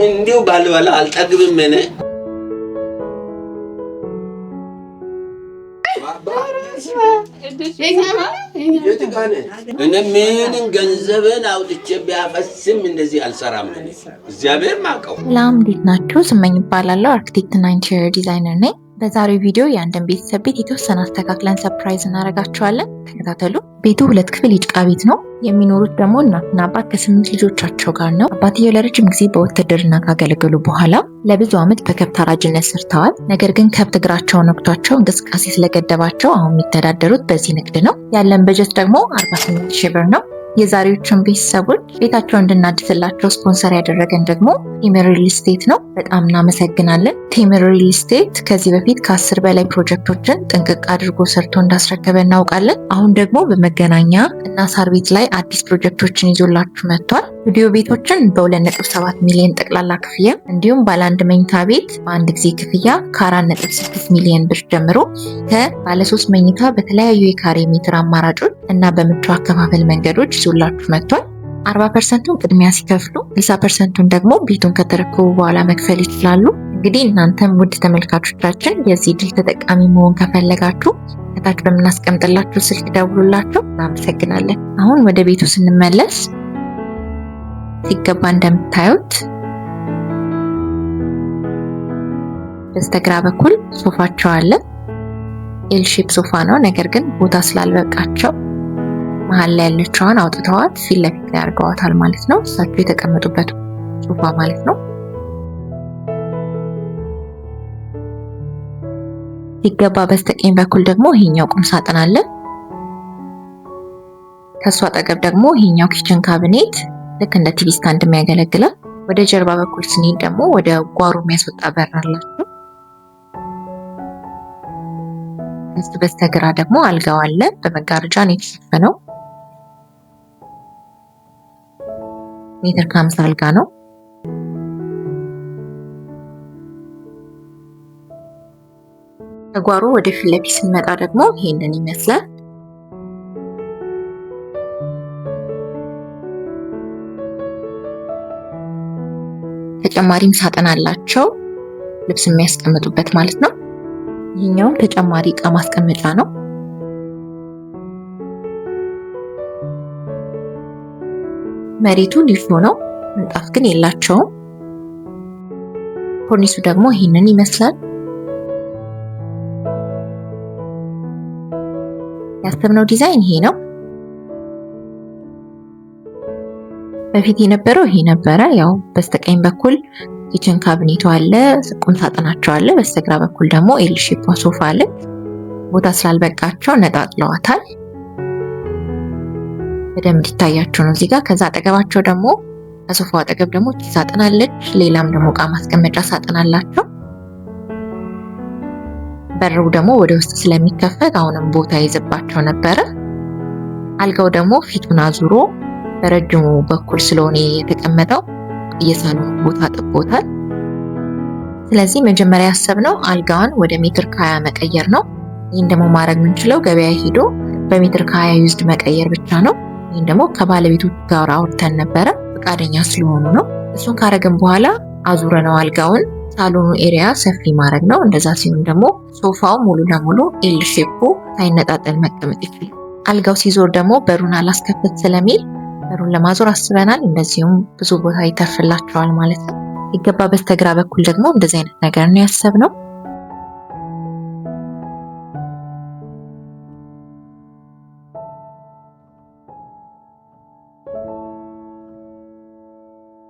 እንዲሁ ባልበላ አልጠግብም እኔ እኔ ምንም ገንዘብን አውጥቼ ቢያፈስም እንደዚህ አልሰራም። እግዚአብሔር ማቀው። ሰላም እንዴት ናችሁ? ስመኝ እባላለሁ። አርክቴክት እና ኢንቴሪየር ዲዛይነር ነኝ። በዛሬው ቪዲዮ የአንድን ቤተሰብ ቤት የተወሰነ አስተካክለን ሰርፕራይዝ እናደርጋቸዋለን። ተከታተሉ። ቤቱ 2 ክፍል የጭቃ ቤት ነው። የሚኖሩት ደግሞ እናትና አባት ከ8 ልጆቻቸው ጋር ነው። አባትየው ለረጅም ጊዜ በውትድርና ካገለገሉ በኋላ ለብዙ ዓመት በከብት አራጅነት ሰርተዋል። ነገር ግን ከብት እግራቸውን ወቅቷቸው እንቅስቃሴ ስለገደባቸው አሁን የሚተዳደሩት በዚህ ንግድ ነው። ያለን በጀት ደግሞ 48,000 ብር ነው። የዛሬዎቹን ቤተሰቦች ቤታቸውን እንድናድስላቸው ስፖንሰር ያደረገን ደግሞ ቴምር ሪል ስቴት ነው። በጣም እናመሰግናለን። ቴምር ሪል ስቴት ከዚህ በፊት ከ10 በላይ ፕሮጀክቶችን ጥንቅቅ አድርጎ ሰርቶ እንዳስረከበ እናውቃለን። አሁን ደግሞ በመገናኛ እና ሳር ቤት ላይ አዲስ ፕሮጀክቶችን ይዞላችሁ መጥቷል። ስቱዲዮ ቤቶችን በ2.7 ሚሊዮን ጠቅላላ ክፍያ እንዲሁም ባለ 1 መኝታ ቤት በአንድ ጊዜ ክፍያ ከ4.6 ሚሊዮን ብር ጀምሮ ከባለ 3 መኝታ በተለያዩ የካሬ ሜትር አማራጮች እና በምቹ አከፋፈል መንገዶች ይዞላችሁ መጥቷል። 40%ቱን ቅድሚያ ሲከፍሉ 60%ቱን ደግሞ ቤቱን ከተረከቡ በኋላ መክፈል ይችላሉ። እንግዲህ እናንተም ውድ ተመልካቾቻችን የዚህ ድል ተጠቃሚ መሆን ከፈለጋችሁ ከታች በምናስቀምጥላችሁ ስልክ ደውሉላችሁ። እናመሰግናለን። አሁን ወደ ቤቱ ስንመለስ ሲገባ እንደምታዩት በስተግራ በኩል ሶፋቸው አለ። ኤል ሼፕ ሶፋ ነው። ነገር ግን ቦታ ስላልበቃቸው መሀል ላይ ያለችዋን አውጥተዋት ፊት ለፊት ላይ አድርገዋታል ማለት ነው። እሳቸው የተቀመጡበት ሶፋ ማለት ነው። ሲገባ በስተቀኝ በኩል ደግሞ ይሄኛው ቁም ሳጥን አለ። ከሱ አጠገብ ደግሞ ይሄኛው ኪችን ካቢኔት ልክ እንደ ቲቪ ስታንድ የሚያገለግላል። ወደ ጀርባ በኩል ስንሄድ ደግሞ ወደ ጓሮ የሚያስወጣ በር አላቸው። ከሱ በስተግራ ደግሞ አልጋው አለ። በመጋረጃ ነው የተሸፈነው። ሜትር ከ50 አልጋ ነው። ከጓሮ ወደ ፊት ለፊት ስንመጣ ደግሞ ይሄንን ይመስላል። ተጨማሪም ሳጥን አላቸው፣ ልብስ የሚያስቀምጡበት ማለት ነው። ይሄኛውም ተጨማሪ እቃ ማስቀመጫ ነው። መሬቱ ሊሾ ነው፣ ምንጣፍ ግን የላቸውም። ኮርኒሱ ደግሞ ይሄንን ይመስላል። ያሰብነው ዲዛይን ይሄ ነው። በፊት የነበረው ይሄ ነበረ። ያው በስተቀኝ በኩል ኪችን ካቢኔቱ አለ፣ ቁም ሳጥናቸው አለ። በስተግራ በኩል ደግሞ ኤል ሼፕ ሶፋ አለ። ቦታ ስላልበቃቸው ነጣጥለዋታል። በደንብ እንዲታያቸው ነው እዚህ ጋር። ከዛ አጠገባቸው ደግሞ ከሶፋው አጠገብ ደግሞ ሳጥን አለች። ሌላም ደግሞ እቃ ማስቀመጫ ሳጥን አላቸው። በሩ ደግሞ ወደ ውስጥ ስለሚከፈት አሁንም ቦታ ይዝባቸው ነበረ። አልጋው ደግሞ ፊቱን አዙሮ በረጅሙ በኩል ስለሆነ የተቀመጠው የሳሎን ቦታ ጥቦታል። ስለዚህ መጀመሪያ ያሰብነው አልጋዋን ወደ ሜትር ከ20 መቀየር ነው። ይህን ደግሞ ማድረግ የምንችለው ገበያ ሄዶ በሜትር ከ20 ዩዝድ መቀየር ብቻ ነው። ይህን ደግሞ ከባለቤቱ ጋር አውርተን ነበረ፣ ፈቃደኛ ስለሆኑ ነው። እሱን ካረግን በኋላ አዙረነው አልጋውን ሳሎኑ ኤሪያ ሰፊ ማድረግ ነው። እንደዛ ሲሆን ደግሞ ሶፋው ሙሉ ለሙሉ ኤል ሼፑ ሳይነጣጠል መቀመጥ ይችላል። አልጋው ሲዞር ደግሞ በሩን አላስከፍት ስለሚል በሩን ለማዞር አስበናል። እንደዚሁም ብዙ ቦታ ይተርፍላቸዋል ማለት ነው። ሲገባ በስተግራ በኩል ደግሞ እንደዚህ አይነት ነገር ነው ያሰብነው።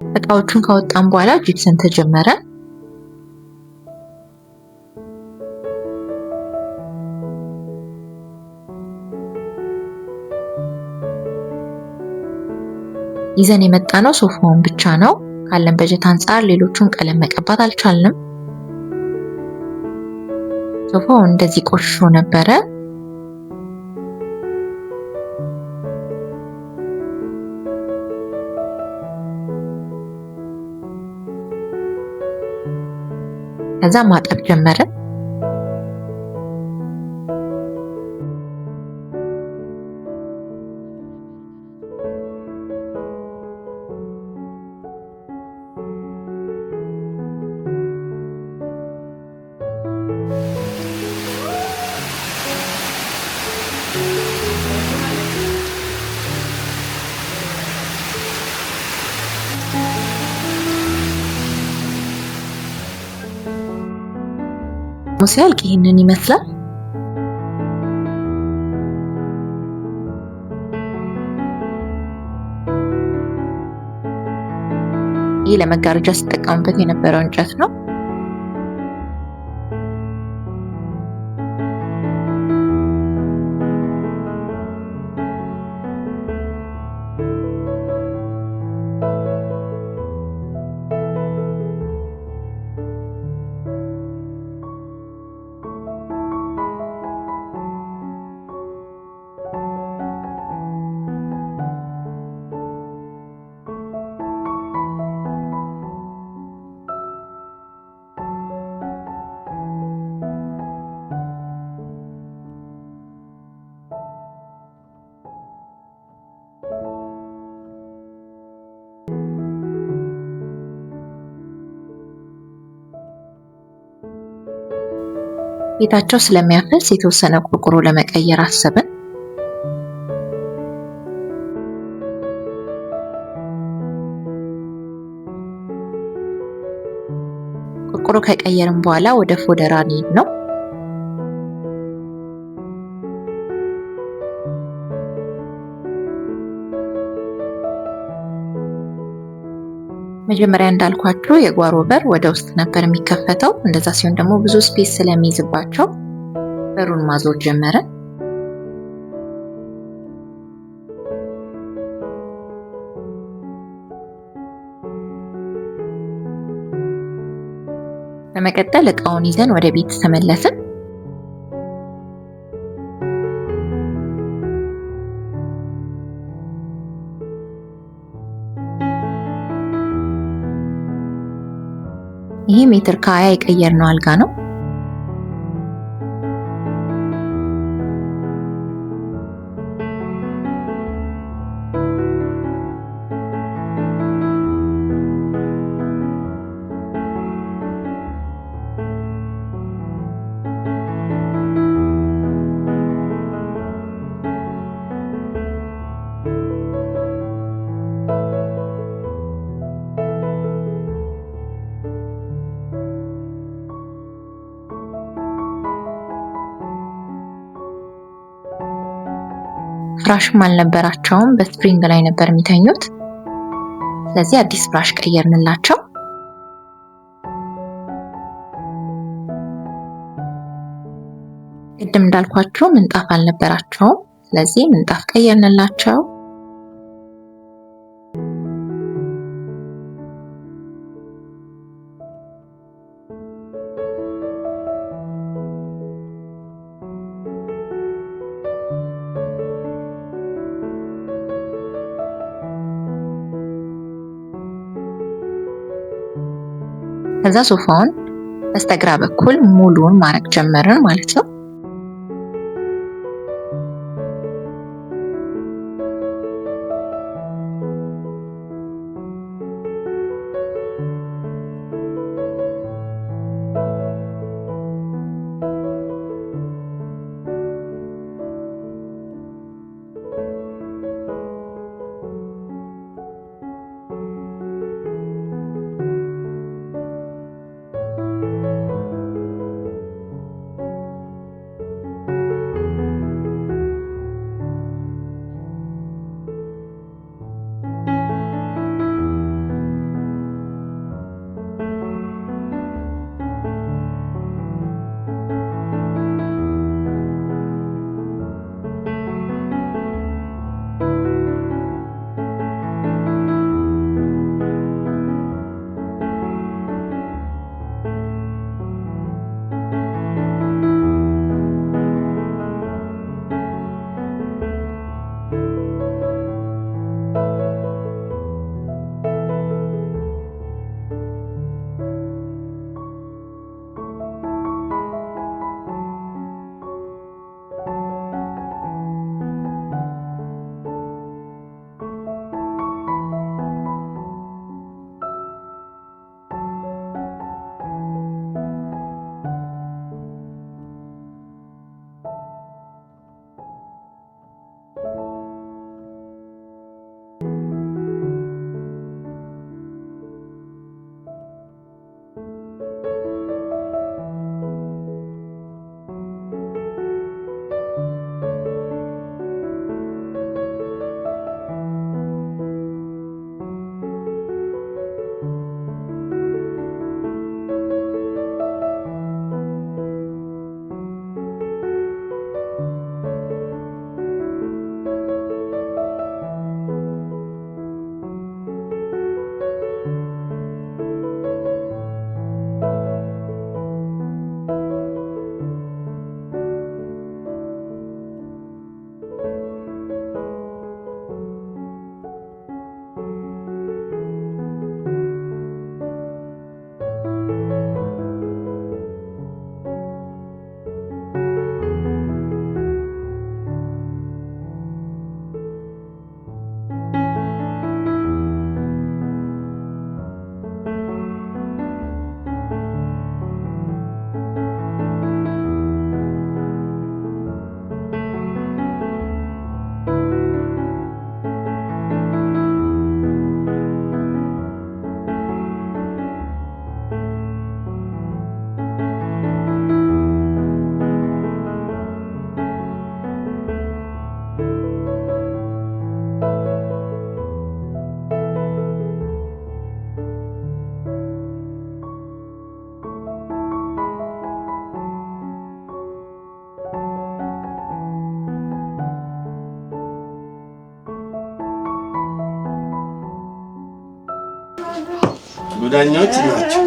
እቃዎቹን ካወጣን በኋላ ጂፕሰን ተጀመረ። ይዘን የመጣ ነው ሶፋውን ብቻ ነው። ካለን በጀት አንጻር ሌሎቹን ቀለም መቀባት አልቻልንም። ሶፋው እንደዚህ ቆሽሾ ነበረ። ከዛ ማጠብ ጀመረ። ሲያልቅ ይህንን ይመስላል። ይህ ለመጋረጃ ሲጠቀሙበት የነበረው እንጨት ነው። ቤታቸው ስለሚያፈስ የተወሰነ ቆርቆሮ ለመቀየር አሰብን። ቆርቆሮ ከቀየርን በኋላ ወደ ፎደራ እንሂድ ነው። መጀመሪያ እንዳልኳችሁ የጓሮ በር ወደ ውስጥ ነበር የሚከፈተው። እንደዛ ሲሆን ደግሞ ብዙ ስፔስ ስለሚይዝባቸው በሩን ማዞር ጀመርን። በመቀጠል እቃውን ይዘን ወደ ቤት ተመለስን። ይህ ሜትር ከ20 የቀየርነው አልጋ ነው። ፍራሽም አልነበራቸውም፣ በስፕሪንግ ላይ ነበር የሚተኙት። ስለዚህ አዲስ ፍራሽ ቀየርንላቸው። ቅድም እንዳልኳችሁ ምንጣፍ አልነበራቸውም፣ ስለዚህ ምንጣፍ ቀየርንላቸው። ከዛ ሶፋውን በስተግራ በኩል ሙሉውን ማድረግ ጀመርን ማለት ነው። ጉዳኞች ናቸው።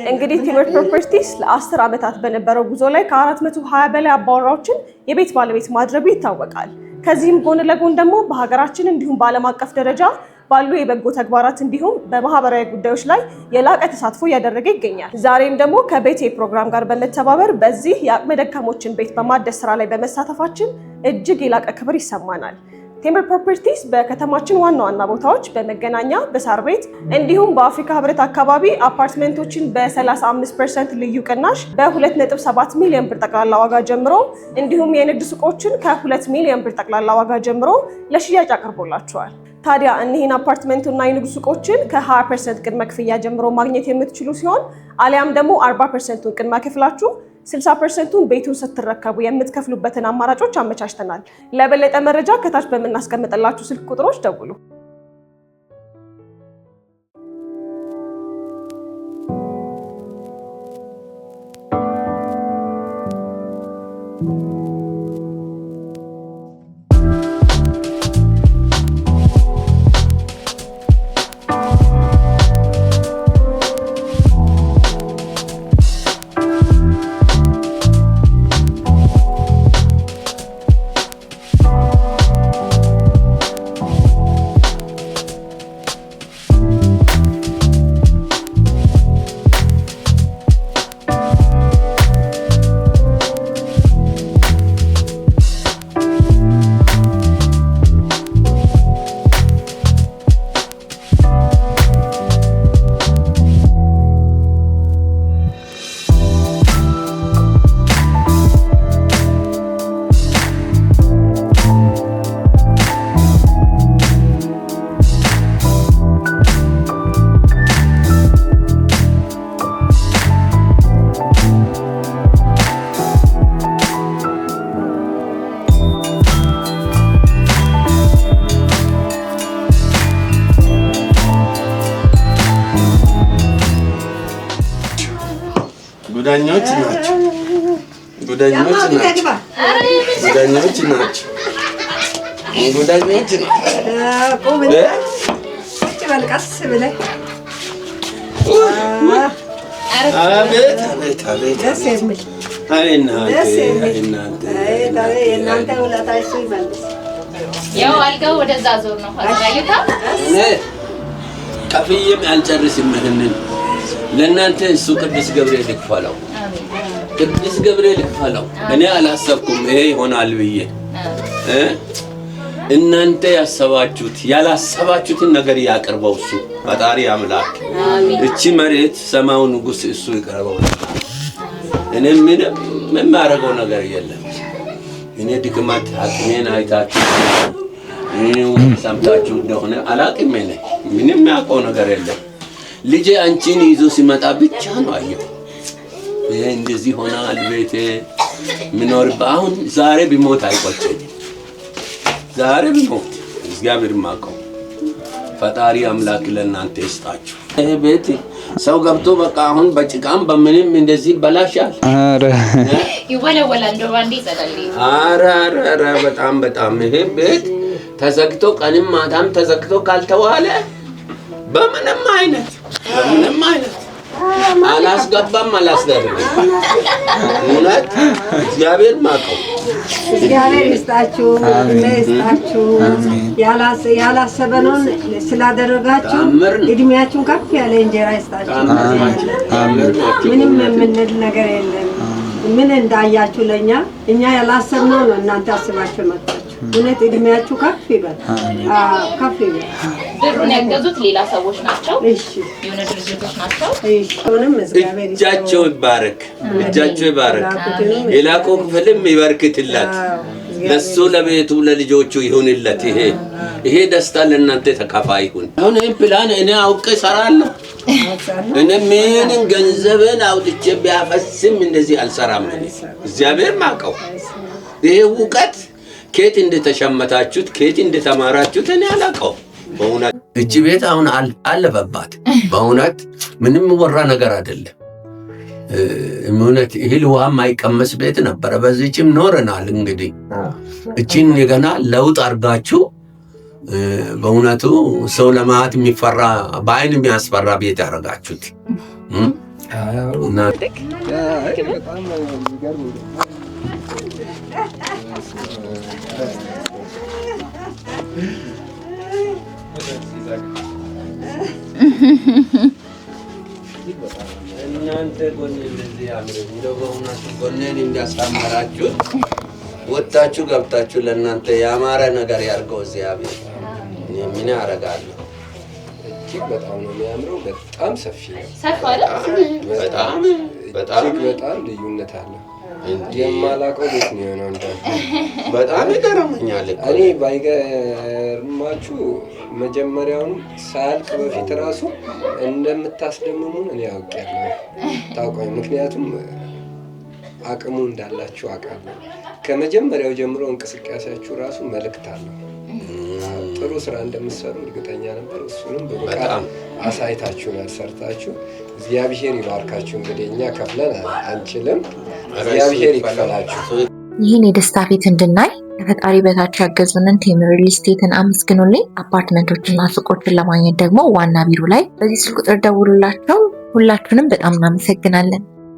እንግዲህ ቴምር ፕሮፐርቲስ ለ10 ዓመታት በነበረው ጉዞ ላይ ከ420 በላይ አባወራዎችን የቤት ባለቤት ማድረጉ ይታወቃል። ከዚህም ጎን ለጎን ደግሞ በሀገራችን እንዲሁም በዓለም አቀፍ ደረጃ ባሉ የበጎ ተግባራት እንዲሁም በማህበራዊ ጉዳዮች ላይ የላቀ ተሳትፎ እያደረገ ይገኛል። ዛሬም ደግሞ ከቤቴ ፕሮግራም ጋር በመተባበር በዚህ የአቅመ ደካሞችን ቤት በማደስ ስራ ላይ በመሳተፋችን እጅግ የላቀ ክብር ይሰማናል። ቴምር ፕሮፐርቲስ በከተማችን ዋና ዋና ቦታዎች በመገናኛ፣ በሳር ቤት እንዲሁም በአፍሪካ ህብረት አካባቢ አፓርትመንቶችን በ35% ልዩ ቅናሽ በ2.7 ሚሊዮን ብር ጠቅላላ ዋጋ ጀምሮ እንዲሁም የንግድ ሱቆችን ከ2 ሚሊዮን ብር ጠቅላላ ዋጋ ጀምሮ ለሽያጭ አቅርቦላቸዋል። ታዲያ እኒህን አፓርትመንቱና የንግድ ሱቆችን ከ20% ቅድመ ክፍያ ጀምሮ ማግኘት የምትችሉ ሲሆን አሊያም ደግሞ 40%ቱን ቅድመ ክፍላችሁ 60%ቱን ቤቱን ስትረከቡ የምትከፍሉበትን አማራጮች አመቻችተናል። ለበለጠ መረጃ ከታች በምናስቀምጥላችሁ ስልክ ቁጥሮች ደውሉ። ጉዳኞች ናቸው። ያው አልጋው ወደዛ ዞር ነው አሳይታ ከፍዬም አልጨርስም። ይሄንን ለእናንተ እሱ ቅዱስ ገብርኤል ይክፈለው፣ ቅዱስ ገብርኤል ይክፈለው። እኔ አላሰብኩም ይሄ ይሆናል ብዬ እናንተ ያሰባችሁት ያላሰባችሁትን ነገር ያቀርበው እሱ ፈጣሪ አምላክ። እቺ መሬት ሰማዩ ንጉስ እሱ ይቀርበው። እኔ ምንም የማደርገው ነገር የለም። እኔ ድክመት አቅሜን አይታችሁ ሰምታችሁ እንደሆነ አላቅም። እኔ ምንም ያውቀው ነገር የለም። ልጄ አንቺን ይዞ ሲመጣ ብቻ ነው አየሁ። ይሄ እንደዚህ ሆናል ቤቴ ምኖርበት። አሁን ዛሬ ቢሞት አይቆጨኝም። ዛሬ ቢሞት እግዚአብሔር ማቀው ፈጣሪ አምላክ ለእናንተ ይስጣችሁ። ይሄ ቤት ሰው ገብቶ በቃ አሁን በጭቃም በምንም እንደዚህ በላሻል። አረ ይወለወላል እንደው ባንዲ ይጸዳል። አረ በጣም ይሄ ቤት ተዘግቶ ቀንም ማታም ተዘግቶ ካልተዋለ በምንም አይነት አላስገባም አላስደርግም። እውነት እግዚአብሔር ማቀው እግዚአብሔር ይስጣችሁ ይስጣችሁ። ያላሰበነውን ስላደረጋችሁ እድሜያችሁን ከፍ ያለ እንጀራ ይስጣችሁ። ምንም የምንል ነገር የለም። ምን እንዳያችሁ ለኛ እኛ ያላሰብነው ነው እናንተ አስባችሁ መጣችሁ። እውነት እድሜያችሁ ከፍ ይበል ከፍ ይበል። ብሩን ያገዙት ሌላ ሰዎች ናቸው። እሺ የሆነ ድርጅቶች ናቸው። እሺ ምንም እግዚአብሔር እጃቸው ይባረክ፣ እጃቸው ይባረክ። የላከው ክፍልም ይበርክትላት። ለሱ ለቤቱ ለልጆቹ ይሁንለት። ይሄ ደስታ ለእናንተ ተካፋይ ይሁን። አሁን ይሄን ፕላን እኔ አውቄ እሰራለሁ። እኔ ምንም ገንዘብን አውጥቼ ቢያፈስም እንደዚህ አልሰራም። እግዚአብሔር ማቀው ይሄ እውቀት ከየት እንደተሸመታችሁት ከየት እንደተማራችሁት እኔ አላውቀው። በእውነት እቺ ቤት አሁን አለፈባት። በእውነት ምንም ወራ ነገር አይደለም። እውነት እህል ውሃ ማይቀመስ ቤት ነበረ። በዚህም ኖረናል። እንግዲህ እቺን የገና ለውጥ አድርጋችሁ በእውነቱ ሰው ለማየት የሚፈራ በአይን የሚያስፈራ ቤት ያደረጋችሁት እና እናንተ ጎኔ እንደዚህ ያምሩ እንደው በእውነቱ ጎኔን እንዲያሳምራችሁ ወጣችሁ ገብታችሁ ለእናንተ ያማረ ነገር ያርገው እግዚአብሔር። ምን ያረጋለሁ? እጅግ በጣም ነው የሚያምረው። በጣም ሰፊ ነው። ሰፋ አይደል? በጣም ልዩነት አለ። የማላውቀው ቤት ነው የሆነው። በጣም ይገርመኛል። እኔ ባይገርማችሁ መጀመሪያውን ሳያልቅ በፊት ራሱ እንደምታስደምሙን እኔ አውቄያለሁ። ታውቀኝ፣ ምክንያቱም አቅሙ እንዳላችሁ አውቃለሁ። ከመጀመሪያው ጀምሮ እንቅስቃሴያችሁ ራሱ መልእክት አለው። ጥሩ ስራ እንደምትሰሩ እርግጠኛ ነበር። እሱንም በብቃት አሳይታችሁናል፣ ሰርታችሁ። እግዚአብሔር ይባርካችሁ። እንግዲህ እኛ ከፍለን አንችልም፣ እግዚአብሔር ይክፈላችሁ። ይህን የደስታ ፊት እንድናይ ከፈጣሪ በታች ያገዙንን ቴምር ሪል ስቴትን አመስግኑልኝ። አፓርትመንቶችና ሱቆችን ለማግኘት ደግሞ ዋና ቢሮ ላይ በዚህ ስልክ ቁጥር ደውሉላቸው። ሁላችሁንም በጣም እናመሰግናለን።